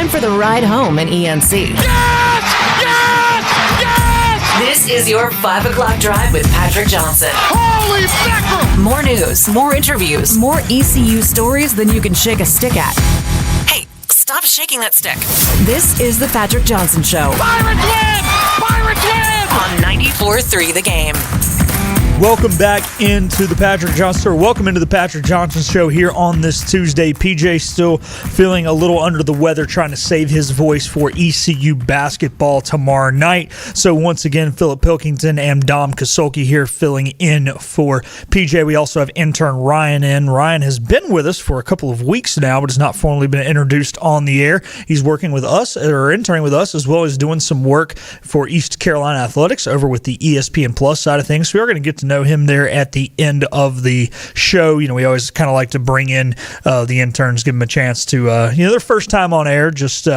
time for the ride home in ENC. Yes! Yes! Yes! This is your 5 o'clock drive with Patrick Johnson. Holy mackerel! More news, more interviews, more ECU stories than you can shake a stick at. Hey, stop shaking that stick. This is the Patrick Johnson Show. Pirates win! Pirates win! On 94.3 The Game. Welcome back into the Patrick Johnson Show. Welcome into the Patrick Johnson Show here on this Tuesday. PJ still feeling a little under the weather, trying to save his voice for ECU basketball tomorrow night. So once again, Philip Pilkington and Dom Kasolke here filling in for PJ. We also have intern Ryan in. Ryan has been with us for a couple of weeks now, but has not formally been introduced on the air. He's working with us, or interning with us, as well as doing some work for East Carolina Athletics over with the ESPN Plus side of things. So we are going to get to know him there at the end of the show. You know, we always kind of like to bring in the interns, give them a chance to, their first time on air, just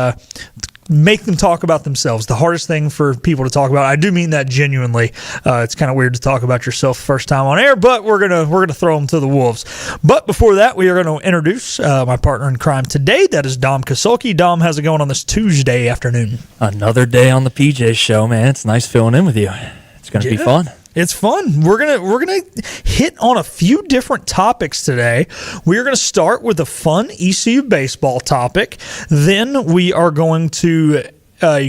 make them talk about themselves. The hardest thing for people to talk about. I do mean that genuinely. It's kind of weird to talk about yourself first time on air, but we're gonna throw them to the wolves. But before that, we are going to introduce my partner in crime today. That is Dom Kasolke. Dom, how's it going on this Tuesday afternoon? Another day on the PJ Show, man. It's nice filling in with you. It's going to be fun. It's fun. We're gonna hit on a few different topics today. We are gonna start with a fun ECU baseball topic. Then we are going to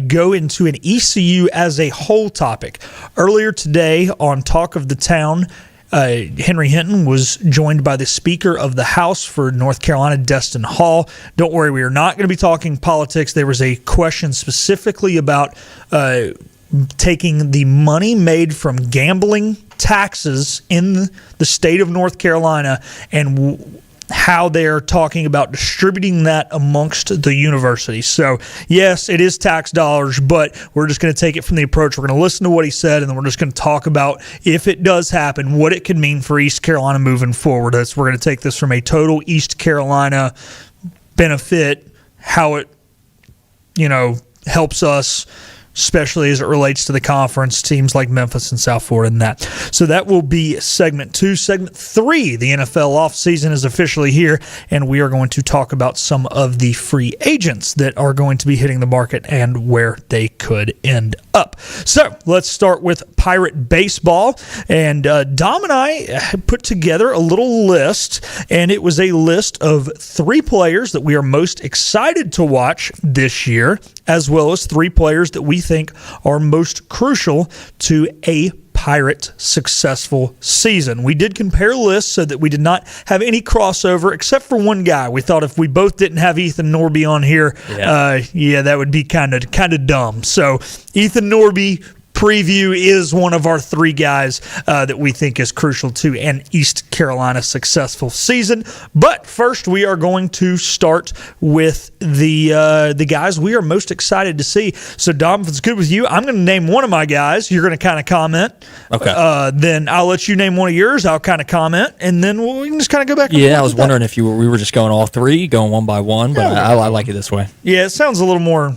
go into an ECU as a whole topic. Earlier today on Talk of the Town, Henry Hinton was joined by the Speaker of the House for North Carolina, Destin Hall. Don't worry, we are not going to be talking politics. There was a question specifically about taking the money made from gambling taxes in the state of North Carolina and how they are talking about distributing that amongst the universities. So, yes, it is tax dollars, but we're just going to take it from the approach. We're going to listen to what he said, and then we're just going to talk about, if it does happen, what it could mean for East Carolina moving forward. We're going to take this from a total East Carolina benefit, how it, helps us, especially as it relates to the conference, teams like Memphis and South Florida and that. So that will be segment 2. Segment 3, the NFL offseason is officially here, and we are going to talk about some of the free agents that are going to be hitting the market and where they could end up. So let's start with Pirate baseball. And Dom and I put together a little list, and it was a list of 3 players that we are most excited to watch this year, as well as 3 players that we think are most crucial to a Pirate successful season. We did compare lists so that we did not have any crossover except for one guy. We thought if we both didn't have Ethan Norby on here, that would be kind of dumb. So Ethan Norby preview is one of our 3 guys that we think is crucial to an East Carolina successful season. But first, we are going to start with the guys we are most excited to see. So, Dom, if it's good with you, I'm going to name one of my guys. You're going to kind of comment. Okay. Then I'll let you name one of yours. I'll kind of comment, and then we can just kind of go back. Yeah, I was wondering if we were just going all 3, going one by one, but I like it this way. Yeah, it sounds a little more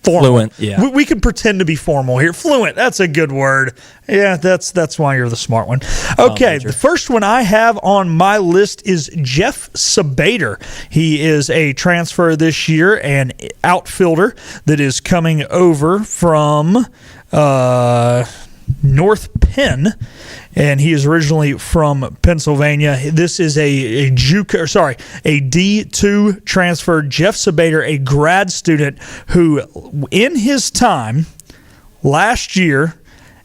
formal. Fluent, yeah. We can pretend to be formal here. Fluent, that's a good word. Yeah, that's why you're the smart one. Okay, the first one I have on my list is Jeff Sabater. He is a transfer this year, an outfielder that is coming over from North Penn, and he is originally from Pennsylvania. This is a D2 transfer. Jeff Sabater, a grad student who, in his time last year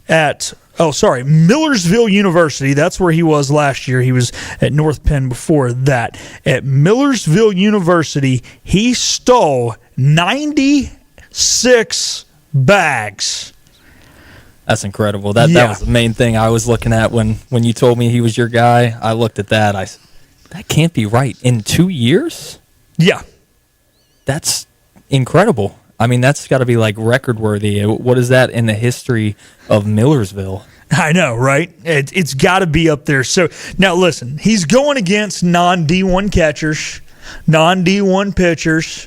at Millersville University. That's where he was last year. He was at North Penn before that. At Millersville University, he stole 96 bags. That's incredible. That was the main thing I was looking at when you told me he was your guy. I looked at that. That can't be right. In 2 years? Yeah. That's incredible. I mean, that's got to be like record worthy. What is that in the history of Millersville? I know, right? It's got to be up there. So now listen, he's going against non-D1 catchers, non-D1 pitchers.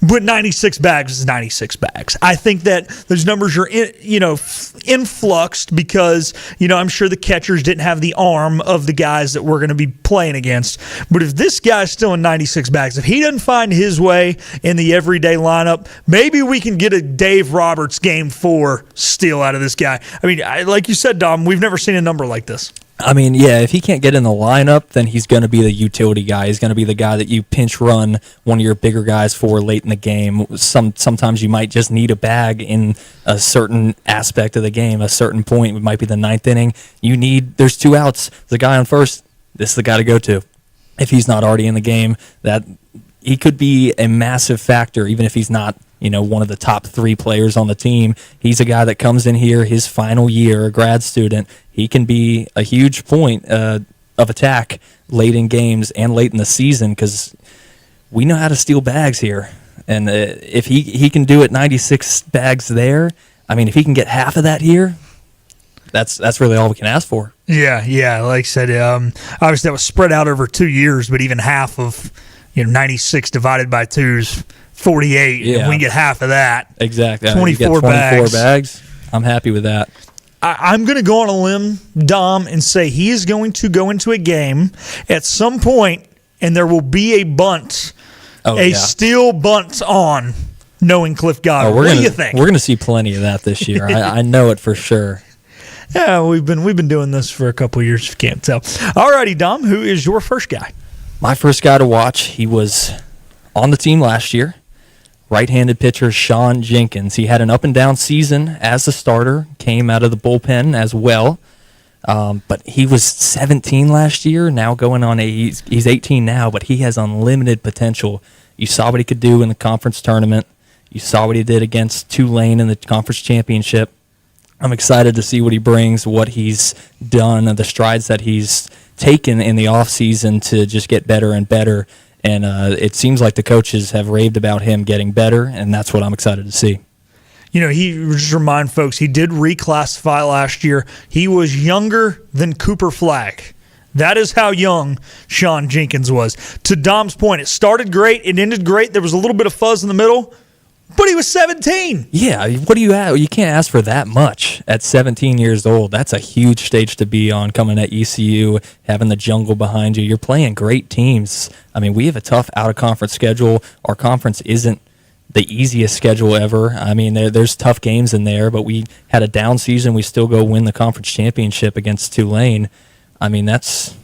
But 96 bags is 96 bags. I think that those numbers are, influxed because, I'm sure the catchers didn't have the arm of the guys that we're going to be playing against. But if this guy's still in 96 bags, if he doesn't find his way in the everyday lineup, maybe we can get a Dave Roberts Game 4 steal out of this guy. I mean, like you said, Dom, we've never seen a number like this. I mean, yeah, if he can't get in the lineup, then he's going to be the utility guy. He's going to be the guy that you pinch run one of your bigger guys for late in the game. Sometimes you might just need a bag in a certain aspect of the game, a certain point. It might be the ninth inning. There's 2 outs. The guy on first, this is the guy to go to. If he's not already in the game, that he could be a massive factor, even if he's not one of the top 3 players on the team. He's a guy that comes in here his final year, a grad student. He can be a huge point of attack late in games and late in the season because we know how to steal bags here. And if he can do it 96 bags there, I mean, if he can get half of that here, that's really all we can ask for. Yeah. Like I said, obviously that was spread out over 2 years, but even half of 96 divided by 2 is 48. Yeah. And we get half of that. Exactly. 24 bags. I'm happy with that. I'm going to go on a limb, Dom, and say he is going to go into a game at some point, and there will be a bunt, steal bunt on, knowing Cliff Godwin. What do you think? We're going to see plenty of that this year. I know it for sure. Yeah, we've been doing this for a couple of years, if you can't tell. All righty, Dom, who is your first guy? My first guy to watch, he was on the team last year. Right-handed pitcher Sean Jenkins. He had an up-and-down season as a starter, came out of the bullpen as well. But he was 17 last year, now going on he's 18 now, but he has unlimited potential. You saw what he could do in the conference tournament. You saw what he did against Tulane in the conference championship. I'm excited to see what he brings, what he's done, and the strides that he's taken in the offseason to just get better and better. And it seems like the coaches have raved about him getting better, and that's what I'm excited to see. He just remind folks, he did reclassify last year. He was younger than Cooper Flagg. That is how young Sean Jenkins was. To Dom's point, it started great, it ended great. There was a little bit of fuzz in the middle, but he was 17. Yeah, what do you ask? You can't ask for that much at 17 years old. That's a huge stage to be on, coming at ECU, having the jungle behind you. You're playing great teams. I mean, we have a tough out-of-conference schedule. Our conference isn't the easiest schedule ever. I mean, there's tough games in there, but we had a down season. We still go win the conference championship against Tulane. I mean, it's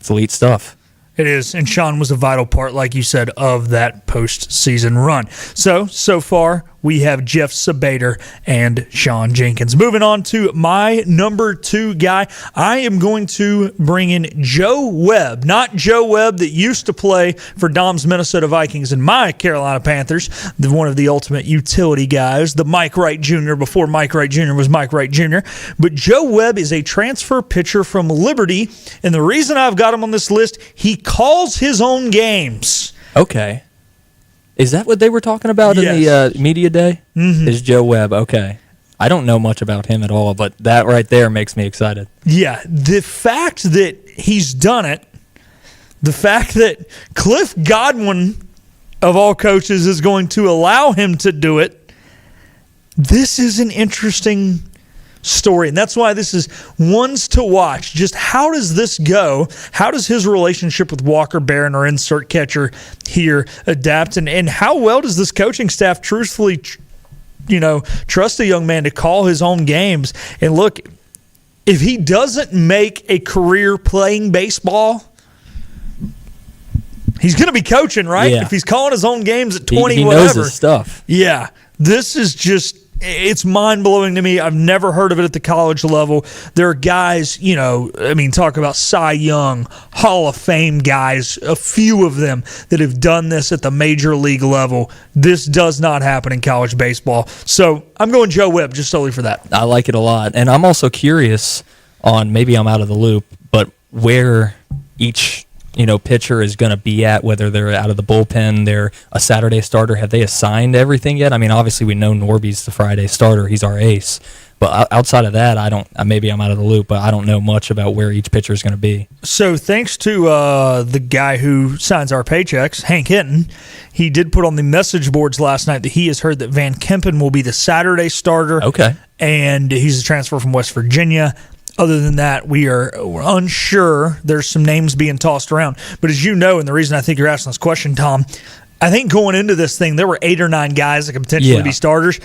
elite stuff. It is, and Sean was a vital part, like you said, of that postseason run. So far, we have Jeff Sabater and Sean Jenkins. Moving on to my number 2 guy, I am going to bring in Joe Webb. Not Joe Webb that used to play for Dom's Minnesota Vikings and my Carolina Panthers, one of the ultimate utility guys, the Mike Wright Jr. before Mike Wright Jr. was Mike Wright Jr. But Joe Webb is a transfer pitcher from Liberty, and the reason I've got him on this list, he calls his own games. Okay. Is that what they were talking about in the media day? Mm-hmm. Is Joe Webb. Okay. I don't know much about him at all, but that right there makes me excited. Yeah, the fact that he's done it, the fact that Cliff Godwin, of all coaches, is going to allow him to do it, this is an interesting story, and that's why this is ones to watch. Just how does this go? How does his relationship with Walker Barron, or insert catcher here, adapt? And how well does this coaching staff truthfully, trust a young man to call his own games? And look, if he doesn't make a career playing baseball, he's going to be coaching, right? Yeah. If he's calling his own games at 20, he whatever. knows his stuff. Yeah, this is just, it's mind-blowing to me. I've never heard of it at the college level. There are guys, talk about Cy Young, Hall of Fame guys, a few of them that have done this at the major league level. This does not happen in college baseball. So I'm going Joe Webb just solely for that. I like it a lot. And I'm also curious on, maybe I'm out of the loop, but where each pitcher is going to be at, whether they're out of the bullpen, they're a Saturday starter. Have they assigned everything yet? I mean, obviously we know Norby's the Friday starter. He's our ace. But outside of that, I don't. Maybe I'm out of the loop, but I don't know much about where each pitcher is going to be. So thanks to the guy who signs our paychecks, Hank Hinton, he did put on the message boards last night that he has heard that Van Kempen will be the Saturday starter. Okay. And he's a transfer from West Virginia. Other than that, we're unsure. There's some names being tossed around. But as you know, and the reason I think you're asking this question, Tom, I think going into this thing, there were 8 or 9 guys that could potentially be starters.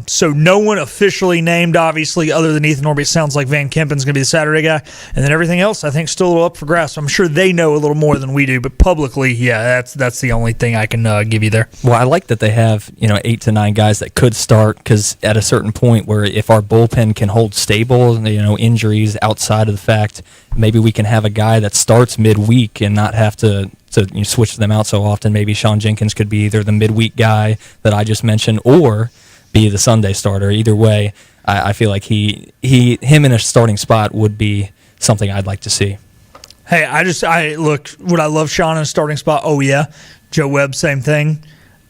So no one officially named, obviously, other than Ethan Norby. It sounds like Van Kempen's going to be the Saturday guy. And then everything else, I think, still a little up for grabs. I'm sure they know a little more than we do. But publicly, that's the only thing I can give you there. Well, I like that they have 8 to 9 guys that could start, because at a certain point where if our bullpen can hold stable, injuries outside of the fact, maybe we can have a guy that starts midweek and not have to switch them out so often. Maybe Sean Jenkins could be either the midweek guy that I just mentioned or be the Sunday starter. Either way, I feel like him in a starting spot would be something I'd like to see. Hey, would I love Sean in a starting spot? Oh, yeah. Joe Webb, same thing.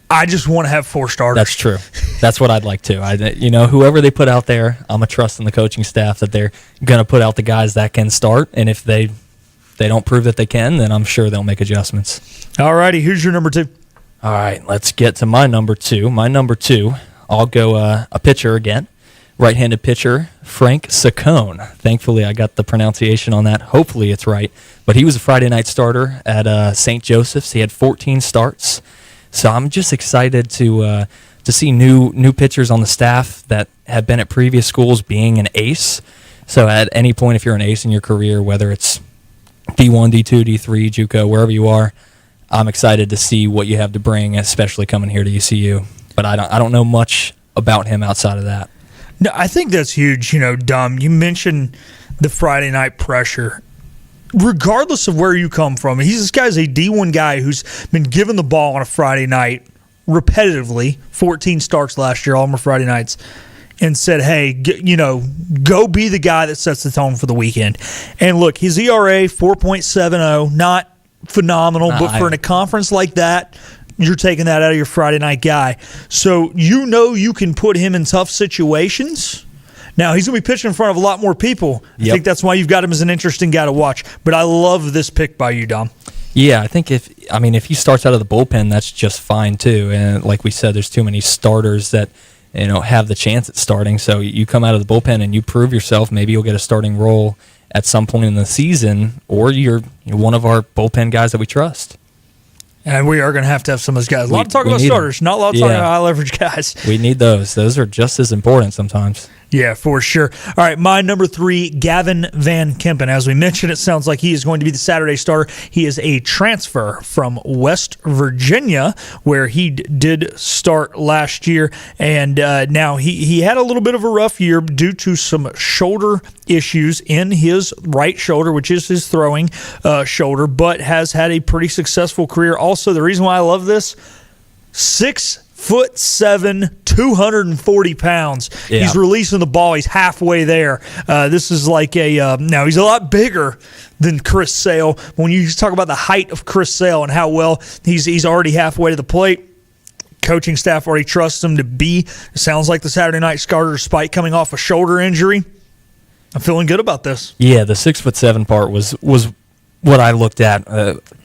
I just want to have 4 starters. That's true. That's what I'd like to. Whoever they put out there, I'm a trust in the coaching staff that they're going to put out the guys that can start, and if they don't prove that they can, then I'm sure they'll make adjustments. All righty, who's your number 2? All right, let's get to my number 2. My number 2, I'll go a pitcher again. Right-handed pitcher, Frank Saccone. Thankfully, I got the pronunciation on that. Hopefully it's right. But he was a Friday night starter at St. Joseph's. He had 14 starts. So I'm just excited to see new pitchers on the staff that have been at previous schools being an ace. So at any point, if you're an ace in your career, whether it's D1, D2, D3, JUCO, wherever you are, I'm excited to see what you have to bring, especially coming here to ECU. But I don't know much about him outside of that. No, I think that's huge. Dom, you mentioned the Friday night pressure. Regardless of where you come from, this guy's a D1 guy who's been given the ball on a Friday night repetitively, 14 starts last year, all of them were Friday nights, and said, hey, go be the guy that sets the tone for the weekend. And look, his ERA, 4.70, not phenomenal, but for in a conference like that, you're taking that out of your Friday night guy. So you can put him in tough situations. Now, he's going to be pitching in front of a lot more people. I think that's why you've got him as an interesting guy to watch. But I love this pick by you, Dom. Yeah, I think if he starts out of the bullpen, that's just fine too. And like we said, there's too many starters that have the chance at starting. So you come out of the bullpen and you prove yourself. Maybe you'll get a starting role at some point in the season, or you're one of our bullpen guys that we trust. And we are going to have some of those guys. A lot of talk about starters, not a lot of talk about high-leverage guys. We need those. Those are just as important sometimes. Yeah, for sure. All right, my number 3, Gavin Van Kempen. As we mentioned, it sounds like he is going to be the Saturday starter. He is a transfer from West Virginia, where he did start last year. And now he had a little bit of a rough year due to some shoulder issues in his right shoulder, which is his throwing shoulder, but has had a pretty successful career. Also, the reason why I love this, 6'7", 240 pounds. Yeah. He's releasing the ball. He's halfway there. This is like now he's a lot bigger than Chris Sale. When you talk about the height of Chris Sale and how well he's already halfway to the plate, coaching staff already trusts him to be. It sounds like the Saturday night starter, despite coming off a shoulder injury. I'm feeling good about this. Yeah, the 6'7" part was what I looked at.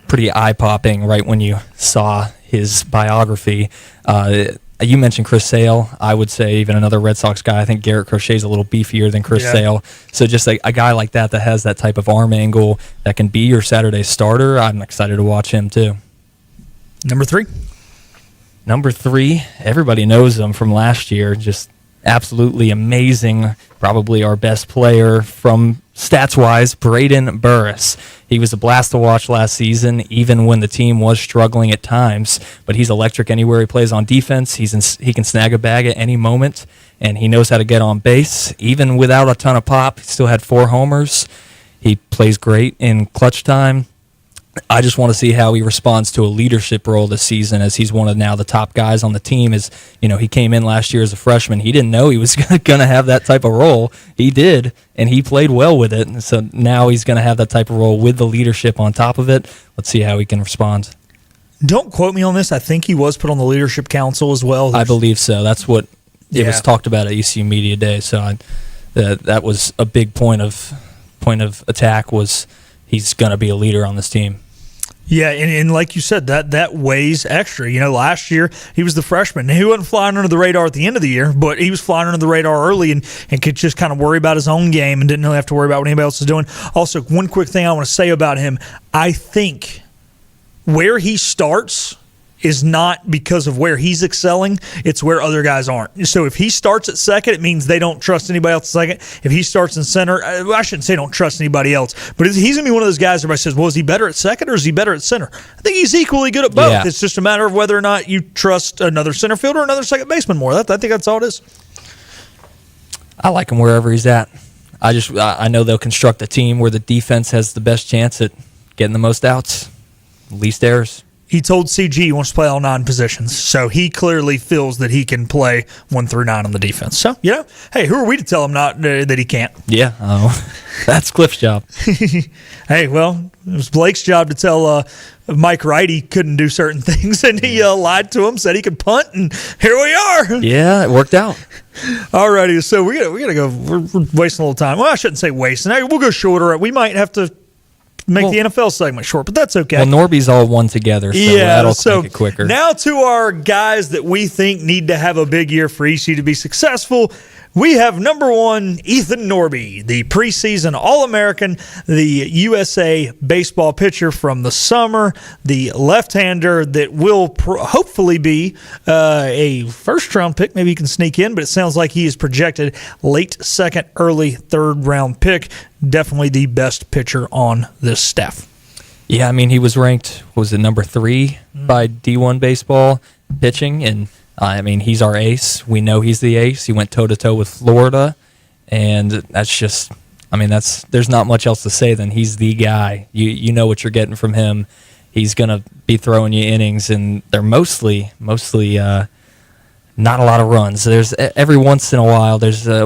Pretty eye-popping right when you saw his biography. You mentioned Chris Sale. I would say even another Red Sox guy. I think Garrett Crochet's a little beefier than Chris Sale. So just a guy like that has that type of arm angle that can be your Saturday starter, I'm excited to watch him too. Number 3? Number 3, everybody knows him from last year. Just absolutely amazing. Probably our best player from stats-wise, Braden Burris. He was a blast to watch last season, even when the team was struggling at times. But he's electric anywhere he plays on defense. He can snag a bag at any moment, and he knows how to get on base. Even without a ton of pop, he still had 4 homers. He plays great in clutch time. I just want to see how he responds to a leadership role this season, as he's one of now the top guys on the team. He came in last year as a freshman. He didn't know he was going to have that type of role. He did, and he played well with it. So now he's going to have that type of role with the leadership on top of it. Let's see how he can respond. Don't quote me on this. I think he was put on the leadership council as well. I believe so. That's what it was talked about at ECU Media Day. So that was a big point of attack, was he's going to be a leader on this team. Yeah, and like you said, that weighs extra. Last year he was the freshman. He wasn't flying under the radar at the end of the year, but he was flying under the radar early and could just kind of worry about his own game and didn't really have to worry about what anybody else was doing. Also, one quick thing I want to say about him, I think where he starts is not because of where he's excelling, it's where other guys aren't. So if he starts at second, it means they don't trust anybody else at second. If he starts in center, I shouldn't say don't trust anybody else, but he's going to be one of those guys everybody says, well, is he better at second or is he better at center? I think he's equally good at both. Yeah. It's just a matter of whether or not you trust another center fielder or another second baseman more. I think that's all it is. I like him wherever he's at. I know they'll construct a team where the defense has the best chance at getting the most outs, least errors. He told CG he wants to play all 9 positions, so he clearly feels that he can play 1 through 9 on the defense. So, hey, who are we to tell him not that he can't? Yeah, that's Cliff's job. Hey, well, it was Blake's job to tell Mike Wright he couldn't do certain things, and he lied to him, said he could punt, and here we are. Yeah, it worked out. All righty, so we gotta go. We're wasting a little time. Well, I shouldn't say wasting. We'll go shorter. We might have to make the NFL segment short, but that's okay. Well, Norby's all one together, so that'll make it quicker. Now to our guys that we think need to have a big year for ECU to be successful. We have number 1, Ethan Norby, the preseason All-American, the USA baseball pitcher from the summer, the left-hander that will hopefully be a first-round pick. Maybe he can sneak in, but it sounds like he is projected late second, early third-round pick. Definitely the best pitcher on this staff. Yeah, I mean, he was ranked, number 3 by D1 baseball pitching, and I mean, he's our ace. We know he's the ace. He went toe-to-toe with Florida, and that's just, I mean, there's not much else to say than he's the guy. You know what you're getting from him. He's going to be throwing you innings, and they're mostly not a lot of runs. There's every once in a while,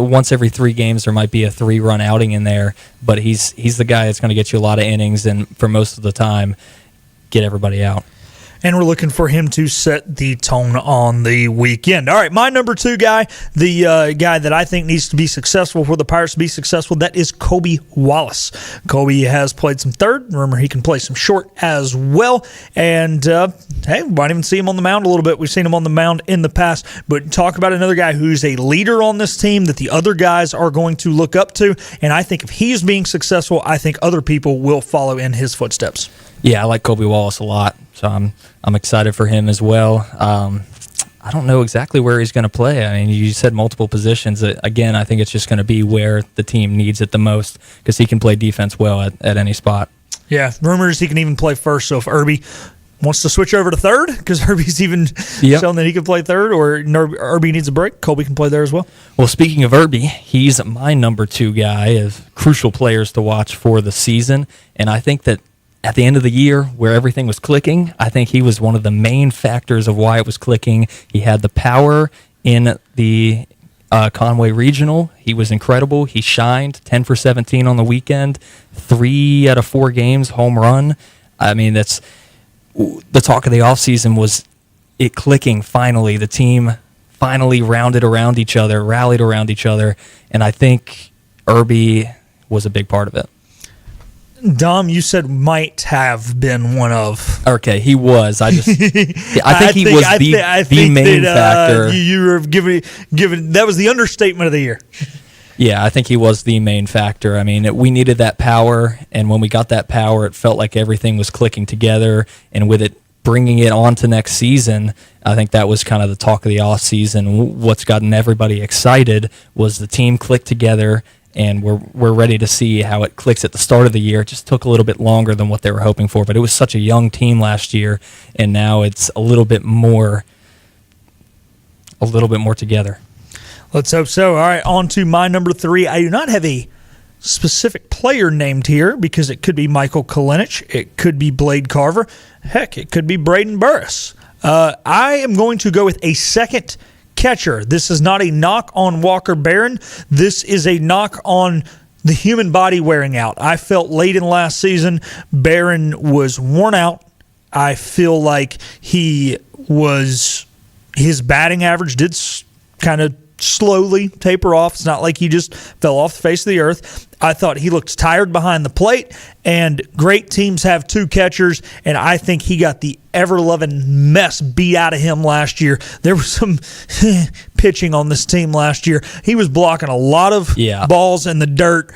once every 3 games there might be a 3-run outing in there, but he's the guy that's going to get you a lot of innings, and for most of the time, get everybody out. And we're looking for him to set the tone on the weekend. All right, my number 2 guy, the guy that I think needs to be successful for the Pirates to be successful, that is Kobe Wallace. Kobe has played some third. Remember, he can play some short as well. And, hey, we might even see him on the mound a little bit. We've seen him on the mound in the past. But talk about another guy who's a leader on this team that the other guys are going to look up to. And I think if he's being successful, I think other people will follow in his footsteps. Yeah, I like Kobe Wallace a lot, so I'm excited for him as well. I don't know exactly where he's going to play. I mean, you said multiple positions. Again, I think it's just going to be where the team needs it the most, because he can play defense well at any spot. Yeah, rumors he can even play first, so if Irby wants to switch over to third, because Irby's even shown that he can play third, or Irby needs a break, Kobe can play there as well. Well, speaking of Irby, he's my number 2 guy of crucial players to watch for the season, and I think that at the end of the year, where everything was clicking, I think he was one of the main factors of why it was clicking. He had the power in the Conway Regional. He was incredible. He shined, 10 for 17 on the weekend, 3 out of 4 games, home run. I mean, that's the talk of the offseason, was it clicking finally. The team finally rallied around each other, and I think Irby was a big part of it. Dom, you said might have been one of. Okay, he was. I think he was the main factor. You were given that was the understatement of the year. Yeah, I think he was the main factor. I mean, we needed that power, and when we got that power, it felt like everything was clicking together. And with it bringing it on to next season, I think that was kind of the talk of the offseason. What's gotten everybody excited was the team clicked together. And we're ready to see how it clicks at the start of the year. It just took a little bit longer than what they were hoping for, but it was such a young team last year, and now it's a little bit more together. Let's hope so. All right, on to my number 3. I do not have a specific player named here because it could be Michael Kalinic, it could be Blade Carver, heck, it could be Braden Burris. I am going to go with a second catcher. This is not a knock on Walker Barron. This is a knock on the human body wearing out. I felt late in last season, Barron was worn out. I feel like his batting average did kind of slowly taper off. It's not like he just fell off the face of the earth. I thought he looked tired behind the plate, and great teams have two catchers, and I think he got the ever-loving mess beat out of him last year. There was some pitching on this team last year. He was blocking a lot of balls in the dirt,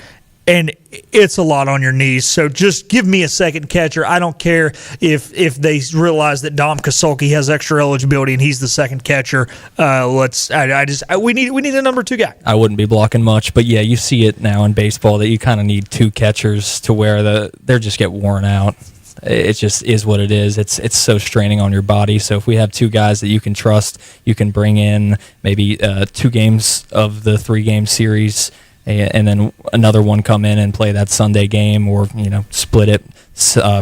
and it's a lot on your knees. So just give me a second catcher. I don't care if they realize that Dom Kasulki has extra eligibility and he's the second catcher. We need a number two guy. I wouldn't be blocking much, but yeah, you see it now in baseball that you kind of need two catchers to where they just get worn out. It just is what it is. It's so straining on your body. So if we have two guys that you can trust, you can bring in maybe 2 games of the 3-game series, and then another one come in and play that Sunday game, or split it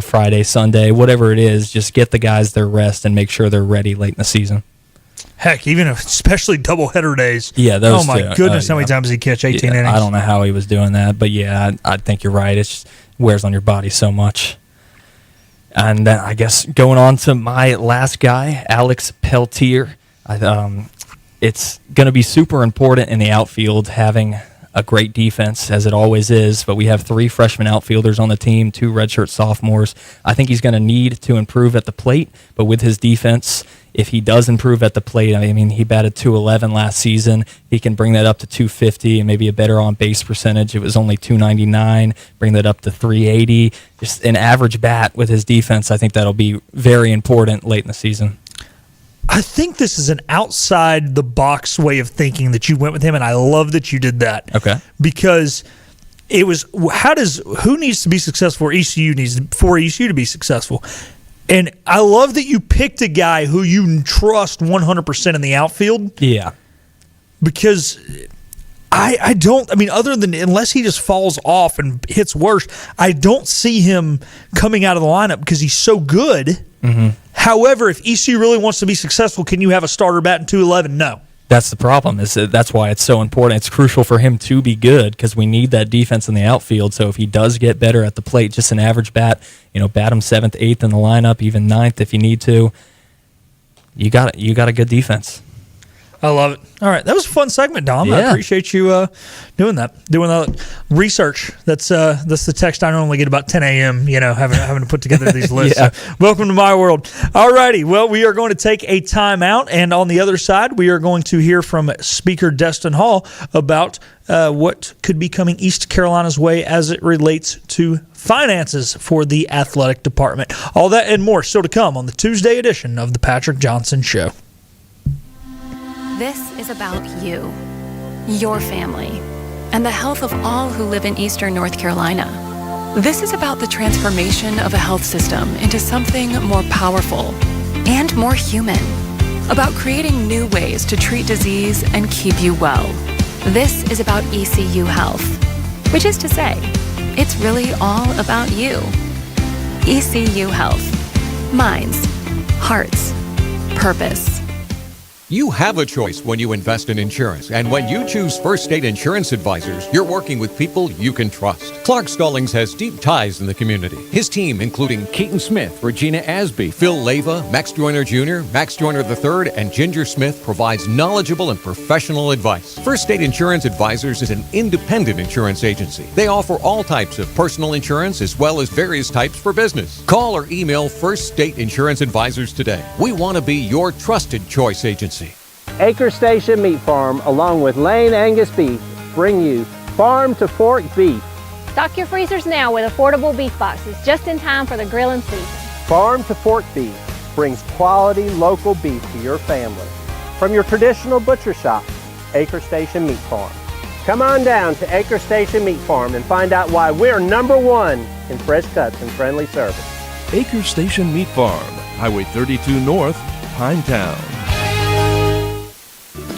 Friday, Sunday, whatever it is. Just get the guys their rest and make sure they're ready late in the season. Heck, especially doubleheader days. Yeah, those. Oh my goodness, how many times did he catch 18 innings? I don't know how he was doing that, but yeah, I think you're right. It just wears on your body so much. And then I guess going on to my last guy, Alex Peltier. It's going to be super important in the outfield having a great defense, as it always is, but we have 3 freshman outfielders on the team, 2 redshirt sophomores. I think he's going to need to improve at the plate, but with his defense, if he does improve at the plate, I mean, he batted .211 last season. He can bring that up to .250 and maybe a better on-base percentage. It was only .299. Bring that up to .380. Just an average bat with his defense. I think that'll be very important late in the season. I think this is an outside-the-box way of thinking that you went with him, and I love that you did that. Okay. Because it was, who needs to be successful for ECU to be successful? And I love that you picked a guy who you trust 100% in the outfield. Yeah. Because other than, unless he just falls off and hits worse, I don't see him coming out of the lineup because he's so good. Mm-hmm. However, if ECU really wants to be successful, can you have a starter batting .211? No. That's the problem. That's why it's so important. It's crucial for him to be good because we need that defense in the outfield. So if he does get better at the plate, just an average bat, bat him 7th, 8th in the lineup, even 9th if you need to. You got a good defense. I love it. All right, that was a fun segment, Dom. Yeah. I appreciate you doing that research. That's the text I normally get about 10 a.m. Having to put together these lists. Yeah. So, welcome to my world. All righty. Well, we are going to take a timeout, and on the other side, we are going to hear from Speaker Destin Hall about what could be coming East Carolina's way as it relates to finances for the athletic department. All that and more still to come on the Tuesday edition of the Patrick Johnson Show. This is about you, your family, and the health of all who live in Eastern North Carolina. This is about the transformation of a health system into something more powerful and more human, about creating new ways to treat disease and keep you well. This is about ECU Health, which is to say, it's really all about you. ECU Health. Minds, hearts, purpose. You have a choice when you invest in insurance, and when you choose First State Insurance Advisors, you're working with people you can trust. Clark Stallings has deep ties in the community. His team, including Keaton Smith, Regina Asby, Phil Leyva, Max Joyner Jr., Max Joyner III, and Ginger Smith, provides knowledgeable and professional advice. First State Insurance Advisors is an independent insurance agency. They offer all types of personal insurance as well as various types for business. Call or email First State Insurance Advisors today. We want to be your trusted choice agency. Acre Station Meat Farm, along with Lane Angus Beef, bring you Farm to Fork Beef. Stock your freezers now with affordable beef boxes just in time for the grilling season. Farm to Fork Beef brings quality local beef to your family. From your traditional butcher shop, Acre Station Meat Farm. Come on down to Acre Station Meat Farm and find out why we're #1 in fresh cuts and friendly service. Acre Station Meat Farm, Highway 32 North, Pinetown.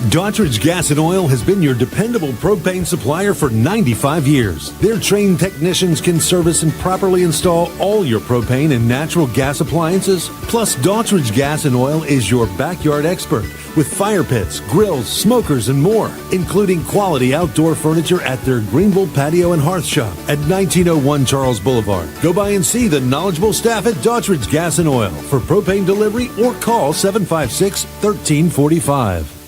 Daughtridge Gas and Oil has been your dependable propane supplier for 95 years. Their trained technicians can service and properly install all your propane and natural gas appliances. Plus, Daughtridge Gas and Oil is your backyard expert with fire pits, grills, smokers, and more, including quality outdoor furniture at their Greenville Patio and Hearth Shop at 1901 Charles Boulevard. Go by and see the knowledgeable staff at Daughtridge Gas and Oil for propane delivery or call 756-1345.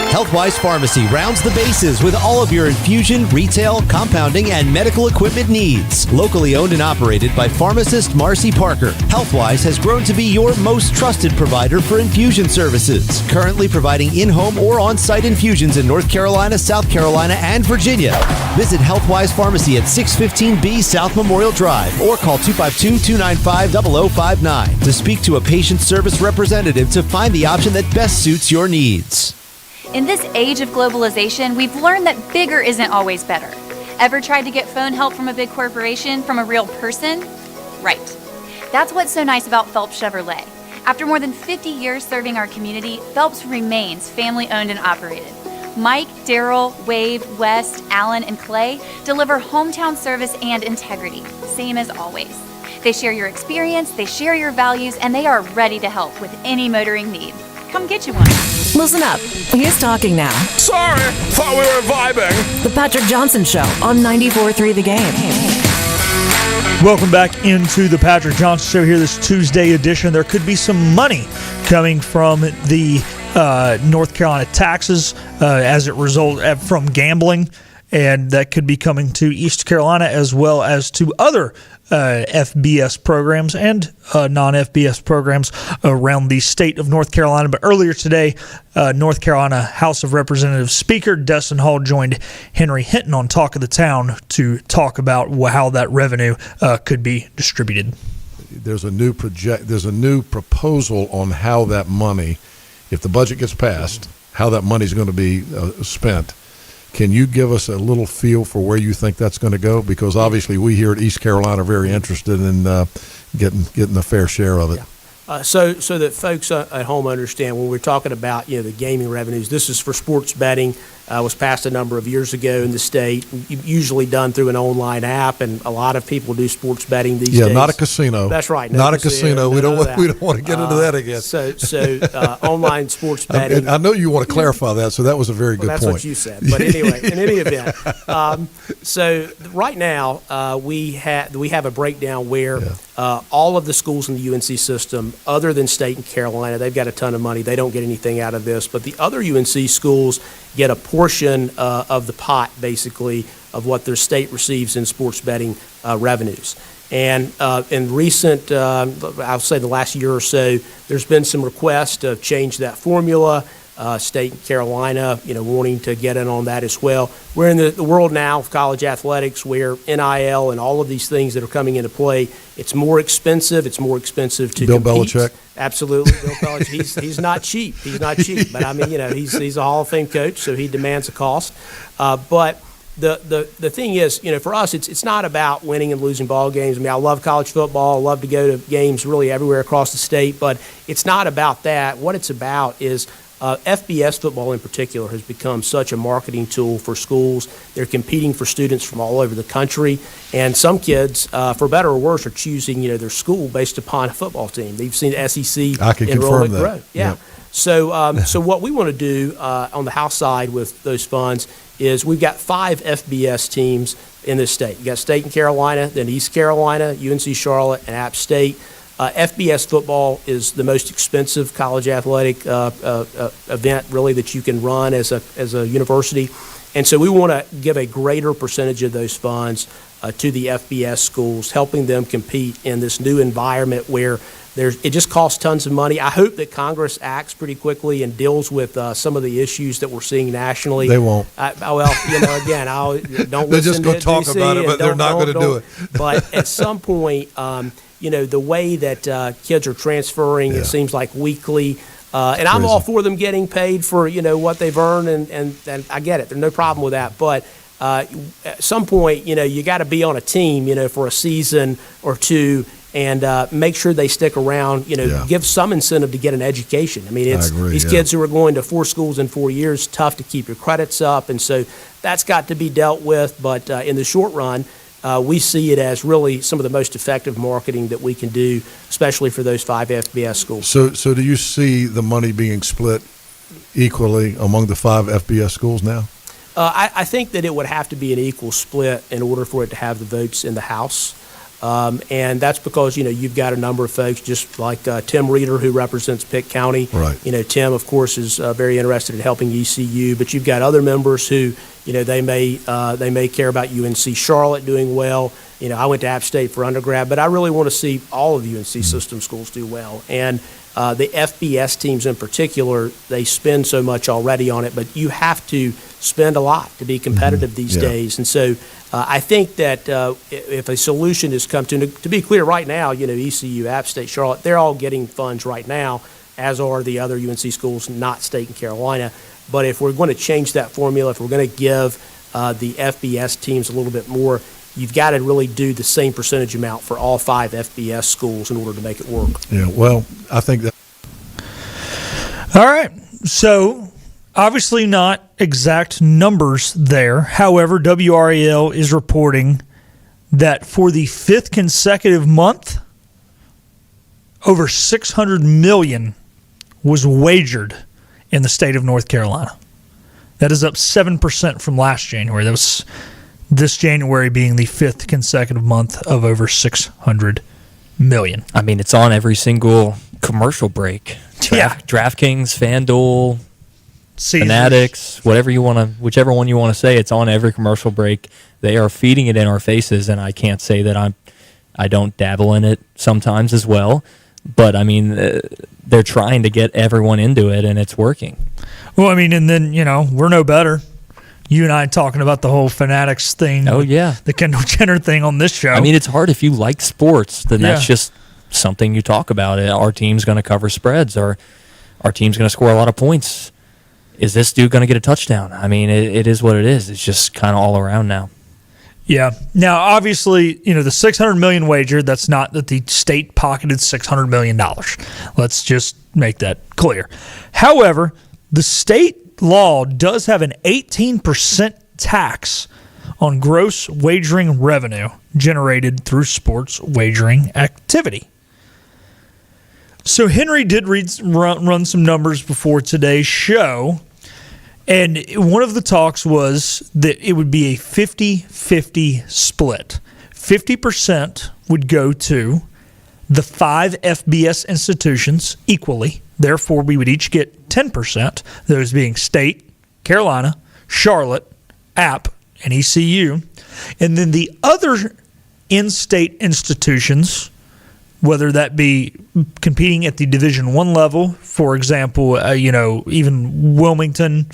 Healthwise Pharmacy rounds the bases with all of your infusion, retail, compounding, and medical equipment needs. Locally owned and operated by pharmacist Marcy Parker, Healthwise has grown to be your most trusted provider for infusion services. Currently providing in-home or on-site infusions in North Carolina, South Carolina, and Virginia. Visit Healthwise Pharmacy at 615B South Memorial Drive or call 252-295-0059 to speak to a patient service representative to find the option that best suits your needs. In this age of globalization, we've learned that bigger isn't always better. Ever tried to get phone help from a big corporation from a real person? Right. That's what's so nice about Phelps Chevrolet. After more than 50 years serving our community, Phelps remains family-owned and operated. Mike, Daryl, Wade, West, Alan, and Clay deliver hometown service and integrity, same as always. They share your experience, they share your values, and they are ready to help with any motoring need. Come get you one. Listen up. He's talking now. Sorry, thought we were vibing. The Patrick Johnson Show on 94.3 The Game. Welcome back into the Patrick Johnson Show here this Tuesday edition. There could be some money coming from the North Carolina taxes as it results from gambling, and that could be coming to East Carolina as well as to other FBS programs and non-FBS programs around the state of North Carolina. But earlier today, North Carolina House of Representatives Speaker Destin Hall joined Henry Hinton on Talk of the Town to talk about how that revenue could be distributed. There's a new proposal on how that money, if the budget gets passed, how that money is going to be spent. Can you give us a little feel for where you think that's going to go? Because obviously we here at East Carolina are very interested in getting a fair share of it. So that folks at home understand, when we're talking about the gaming revenues, this is for sports betting. Was passed a number of years ago in the state, usually done through an online app, and a lot of people do sports betting these days. Yeah, not a casino. That's right. Not a casino. We don't want to get into that again. So online sports betting. I know you want to clarify that, so that was a very good point. That's what you said. But anyway, in any event, so right now we have a breakdown where all of the schools in the UNC system, other than State and Carolina, they've got a ton of money. They don't get anything out of this, but the other UNC schools get a portion of the pot, basically, of what their state receives in sports betting revenues. And in recent, I'll say the last year or so, there's been some requests to change that formula. State and Carolina, wanting to get in on that as well. We're in the world now of college athletics where NIL and all of these things that are coming into play, it's more expensive. It's more expensive to Bill compete. Belichick. Absolutely, Bill Belichick. He's not cheap. He's not cheap. But I mean, he's a Hall of Fame coach, so he demands a cost. But the thing is, for us, it's not about winning and losing ball games. I mean, I love college football. I love to go to games really everywhere across the state, but it's not about that. What it's about is FBS football in particular has become such a marketing tool for schools. They're competing for students from all over the country, and some kids, for better or worse, are choosing their school based upon a football team. They've seen SEC enrollment grow. Yeah. Yep. So what we want to do on the House side with those funds is we've got 5 FBS teams in this state. You got State and Carolina, then East Carolina, UNC Charlotte, and App State. FBS football is the most expensive college athletic event, really, that you can run as a university. And so we want to give a greater percentage of those funds to the FBS schools, helping them compete in this new environment where it just costs tons of money. I hope that Congress acts pretty quickly and deals with some of the issues that we're seeing nationally. They won't. Again, don't they're listen just going to talk DC about it, but they're not going to do it. But at some point, the way that kids are transferring, it seems like weekly. And I'm all for them getting paid for, what they've earned, and I get it. There's no problem with that. But at some point, you got to be on a team, for a season or two, and make sure they stick around. Give some incentive to get an education. I mean, it's these kids who are going to 4 schools in 4 years, tough to keep your credits up, and so that's got to be dealt with. But in the short run, we see it as really some of the most effective marketing that we can do, especially for those 5 FBS schools. So do you see the money being split equally among the 5 FBS schools now? I think that it would have to be an equal split in order for it to have the votes in the House. And that's because, you've got a number of folks, just like Tim Reeder, who represents Pitt County. Right. Tim, of course, is very interested in helping ECU, but you've got other members who, they may care about UNC Charlotte doing well. I went to App State for undergrad, but I really want to see all of the UNC system schools do well. And the FBS teams in particular, they spend so much already on it, but you have to spend a lot to be competitive these days. And so I think that if a solution is come to be clear right now, ECU, App State, Charlotte, they're all getting funds right now, as are the other UNC schools, not State and Carolina. But if we're going to change that formula, if we're going to give the FBS teams a little bit more, you've got to really do the same percentage amount for all 5 FBS schools in order to make it work. Yeah, well, I think that. All right. So, obviously not exact numbers there. However, WRAL is reporting that for the 5th consecutive month, over $600 million was wagered in the state of North Carolina. That is up 7% from last January. That was this January being the 5th consecutive month of over $600 million. I mean, it's on every single commercial break. DraftKings, FanDuel, Caesars. Fanatics, whichever one you want to say, it's on every commercial break. They are feeding it in our faces, and I can't say that I don't dabble in it sometimes as well. But, I mean, they're trying to get everyone into it, and it's working. Well, I mean, and then, we're no better. You and I talking about the whole Fanatics thing. Oh, yeah. The Kendall Jenner thing on this show. I mean, it's hard if you like sports, then that's just something you talk about. Our team's going to cover spreads, or our team's going to score a lot of points. Is this dude going to get a touchdown? I mean, it is what it is. It's just kind of all around now. Yeah. Now, obviously, the $600 million wager, that's not that the state pocketed $600 million. Let's just make that clear. However, the state law does have an 18% tax on gross wagering revenue generated through sports wagering activity. So Henry did run some numbers before today's show, and one of the talks was that it would be a 50-50 split. 50% would go to the 5 FBS institutions equally. Therefore, we would each get 10%, those being State, Carolina, Charlotte, App, and ECU. And then the other in-state institutions, whether that be competing at the Division I level, for example, even Wilmington,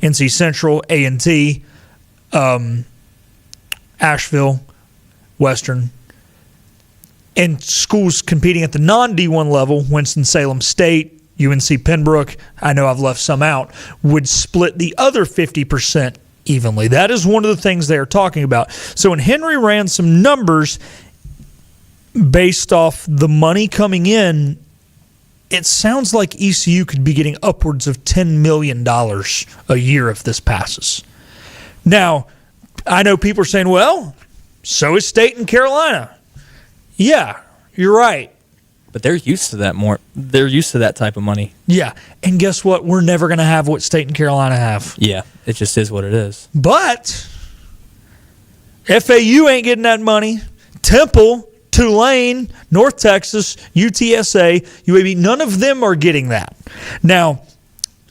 NC Central, A&T, Asheville, Western, and schools competing at the non-D1 level, Winston-Salem State, UNC Pembroke, I know I've left some out, would split the other 50% evenly. That is one of the things they are talking about. So when Henry ran some numbers based off the money coming in, it sounds like ECU could be getting upwards of $10 million a year if this passes. Now, I know people are saying, well, so is State and Carolina. Yeah, you're right. But they're used to that more. They're used to that type of money. Yeah, and guess what? We're never going to have what State and Carolina have. Yeah, it just is what it is. But FAU ain't getting that money. Temple, Tulane, North Texas, UTSA, UAB, none of them are getting that. Now,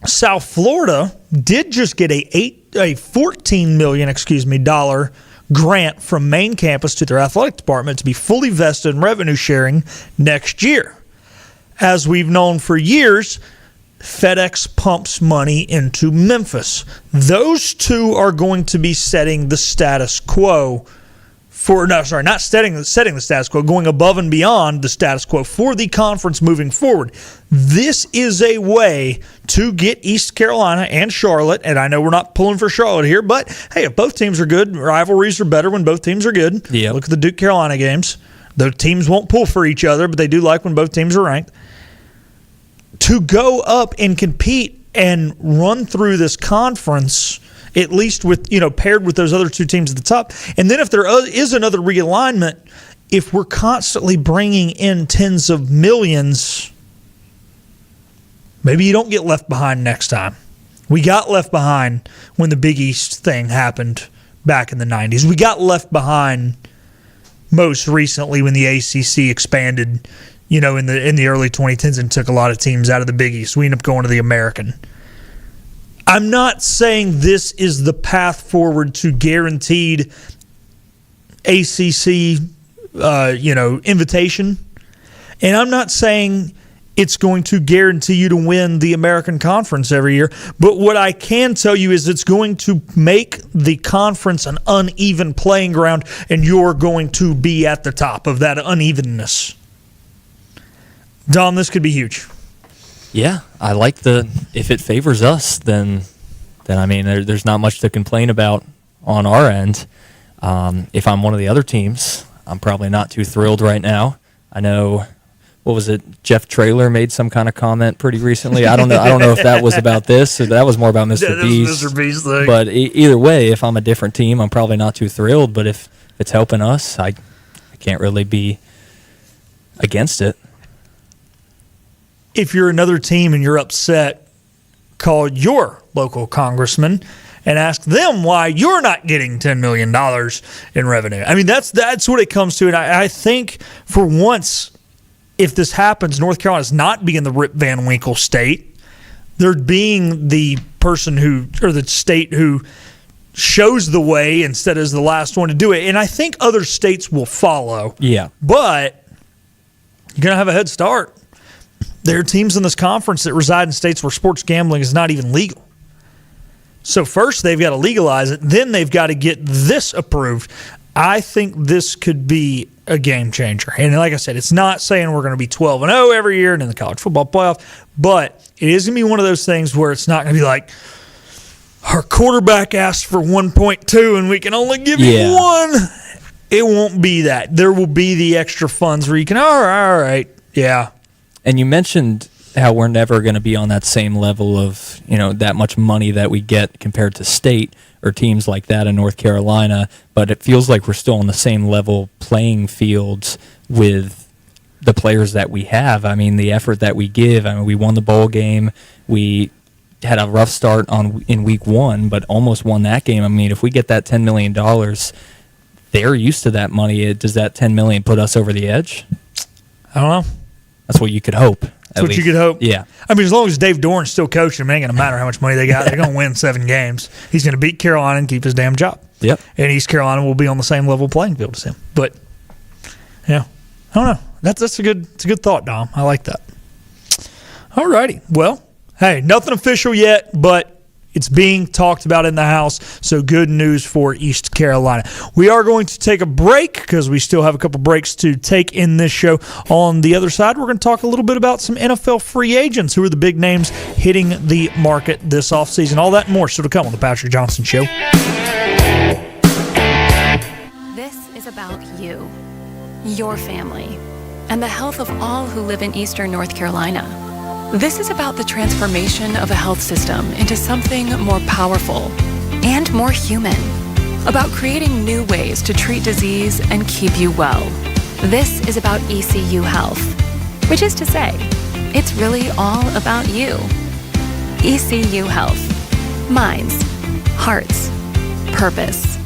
South Florida did just get a $14 million dollar grant from main campus to their athletic department to be fully vested in revenue sharing next year. As we've known for years, FedEx pumps money into Memphis. Those two are going to be setting the status quo not setting the status quo, going above and beyond the status quo for the conference moving forward. This is a way to get East Carolina and Charlotte, and I know we're not pulling for Charlotte here, but hey, if both teams are good, rivalries are better when both teams are good. Yep. Look at the Duke-Carolina games. The teams won't pull for each other, but they do like when both teams are ranked. To go up and compete and run through this conference, at least with, paired with those other two teams at the top. And then if there is another realignment, if we're constantly bringing in tens of millions, maybe you don't get left behind next time. We got left behind when the Big East thing happened back in the 90s. We got left behind most recently when the ACC expanded, in the early 2010s and took a lot of teams out of the Big East. We ended up going to the American. I'm not saying this is the path forward to guaranteed ACC, invitation. And I'm not saying it's going to guarantee you to win the American Conference every year. But what I can tell you is it's going to make the conference an uneven playing ground, and you're going to be at the top of that unevenness. Dom, this could be huge. Yeah, I like if it favors us, then I mean, there's not much to complain about on our end. If I'm one of the other teams, I'm probably not too thrilled right now. I know, what was it? Jeff Traylor made some kind of comment pretty recently. I don't know if that was about this or that was more about Mr. Beast. Mr. Beast thing. But either way, if I'm a different team, I'm probably not too thrilled. But if it's helping us, I can't really be against it. If you're another team and you're upset, call your local congressman and ask them why you're not getting $10 million in revenue. I mean, that's what it comes to. And I think for once, if this happens, North Carolina's not being the Rip Van Winkle state. They're being the person the state who shows the way instead of the last one to do it. And I think other states will follow. Yeah. But you're going to have a head start. There are teams in this conference that reside in states where sports gambling is not even legal. So first they've got to legalize it, then they've got to get this approved. I think this could be a game changer. And like I said, it's not saying we're going to be 12-0 every year and in the college football playoff, but it is going to be one of those things where it's not going to be like our quarterback asked for 1.2 and we can only give you 1. It won't be that. There will be the extra funds where you can, all right, yeah. And you mentioned how we're never going to be on that same level of, that much money that we get compared to state or teams like that in North Carolina, but it feels like we're still on the same level playing fields with the players that we have. I mean, the effort that we give. I mean, we won the bowl game. We had a rough start in week 1, but almost won that game. I mean, if we get that $10 million, they're used to that money. Does that $10 million put us over the edge? I don't know. That's what you could hope. That's what you could hope. Yeah. I mean, as long as Dave Doran's still coaching, it ain't going to matter how much money they got. They're going to win 7 games. He's going to beat Carolina and keep his damn job. Yep. And East Carolina will be on the same level playing field as him. But, yeah, I don't know. That's a good thought, Dom. I like that. All righty. Well, hey, nothing official yet, but it's being talked about in the House, so good news for East Carolina. We are going to take a break because we still have a couple breaks to take in this show. On the other side, we're going to talk a little bit about some NFL free agents. Who are the big names hitting the market this offseason? All that and more still to come on The Patrick Johnson Show. This is about you, your family, and the health of all who live in Eastern North Carolina. This is about the transformation of a health system into something more powerful and more human. About creating new ways to treat disease and keep you well. This is about ECU Health, which is to say, it's really all about you. ECU Health. Minds, hearts, purpose.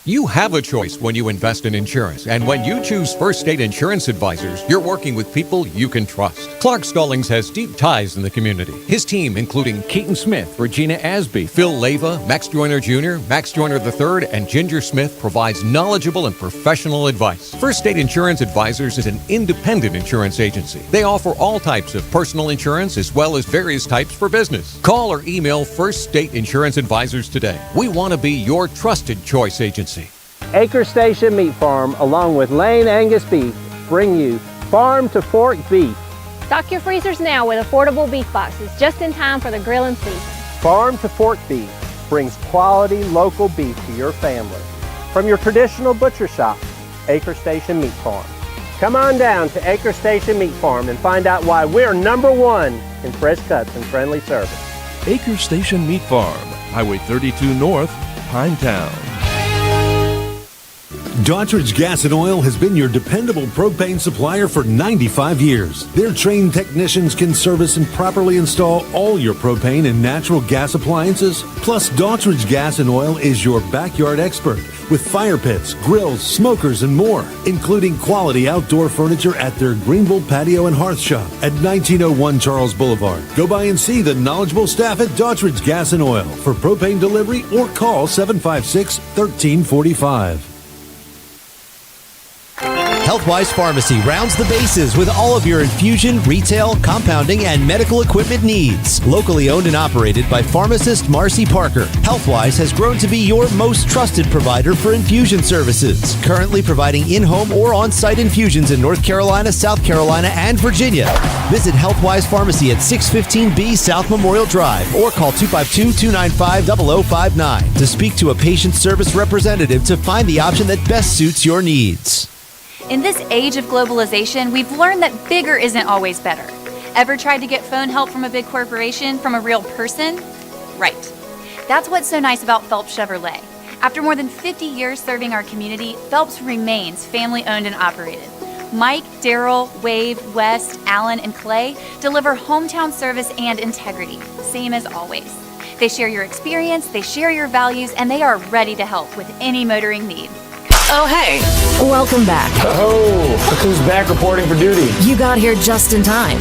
You have a choice when you invest in insurance, and when you choose First State Insurance Advisors, you're working with people you can trust. Clark Stallings has deep ties in the community. His team, including Keaton Smith, Regina Asby, Phil Leyva, Max Joyner Jr., Max Joyner III, and Ginger Smith, provides knowledgeable and professional advice. First State Insurance Advisors is an independent insurance agency. They offer all types of personal insurance as well as various types for business. Call or email First State Insurance Advisors today. We want to be your trusted choice agency. Acre Station Meat Farm, along with Lane Angus Beef, bring you farm to fork beef. Stock your freezers now with affordable beef boxes just in time for the grilling season. Farm to fork beef brings quality local beef to your family. From your traditional butcher shop, Acre Station Meat Farm. Come on down to Acre Station Meat Farm and find out why we're #1 in fresh cuts and friendly service. Acre Station Meat Farm, Highway 32 North, Pinetown. Daughtridge Gas and Oil has been your dependable propane supplier for 95 years. Their trained technicians can service and properly install all your propane and natural gas appliances. Plus, Daughtridge Gas and Oil is your backyard expert with fire pits, grills, smokers, and more, including quality outdoor furniture at their Greenville Patio and Hearth Shop at 1901 Charles Boulevard. Go by and see the knowledgeable staff at Daughtridge Gas and Oil for propane delivery or call 756-1345. Healthwise Pharmacy rounds the bases with all of your infusion, retail, compounding, and medical equipment needs. Locally owned and operated by pharmacist Marcy Parker, Healthwise has grown to be your most trusted provider for infusion services. Currently providing in-home or on-site infusions in North Carolina, South Carolina, and Virginia. Visit Healthwise Pharmacy at 615B South Memorial Drive or call 252-295-0059 to speak to a patient service representative to find the option that best suits your needs. In this age of globalization, we've learned that bigger isn't always better. Ever tried to get phone help from a big corporation from a real person? Right. That's what's so nice about Phelps Chevrolet. After more than 50 years serving our community, Phelps remains family-owned and operated. Mike, Daryl, Wade, West, Alan, and Clay deliver hometown service and integrity, same as always. They share your experience, they share your values, and they are ready to help with any motoring need. Oh, hey, welcome back. Oh, look who's back reporting for duty. You got here just in time.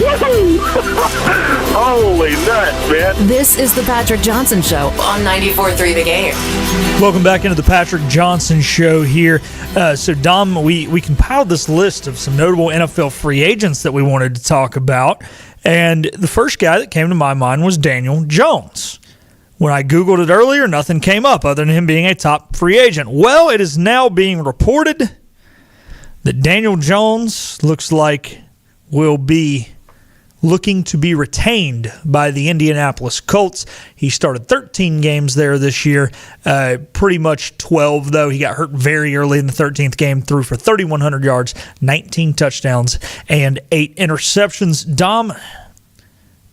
Holy nuts, man. This is the Patrick Johnson Show on 94.3 The Game. Welcome back into the Patrick Johnson Show here. So, Dom, we compiled this list of some notable NFL free agents that we wanted to talk about. And the first guy that came to my mind was Daniel Jones. When I Googled it earlier, nothing came up other than him being a top free agent. Well, it is now being reported that Daniel Jones looks like will be looking to be retained by the Indianapolis Colts. He started 13 games there this year, pretty much 12, though. He got hurt very early in the 13th game, threw for 3,100 yards, 19 touchdowns, and 8 interceptions. Dom,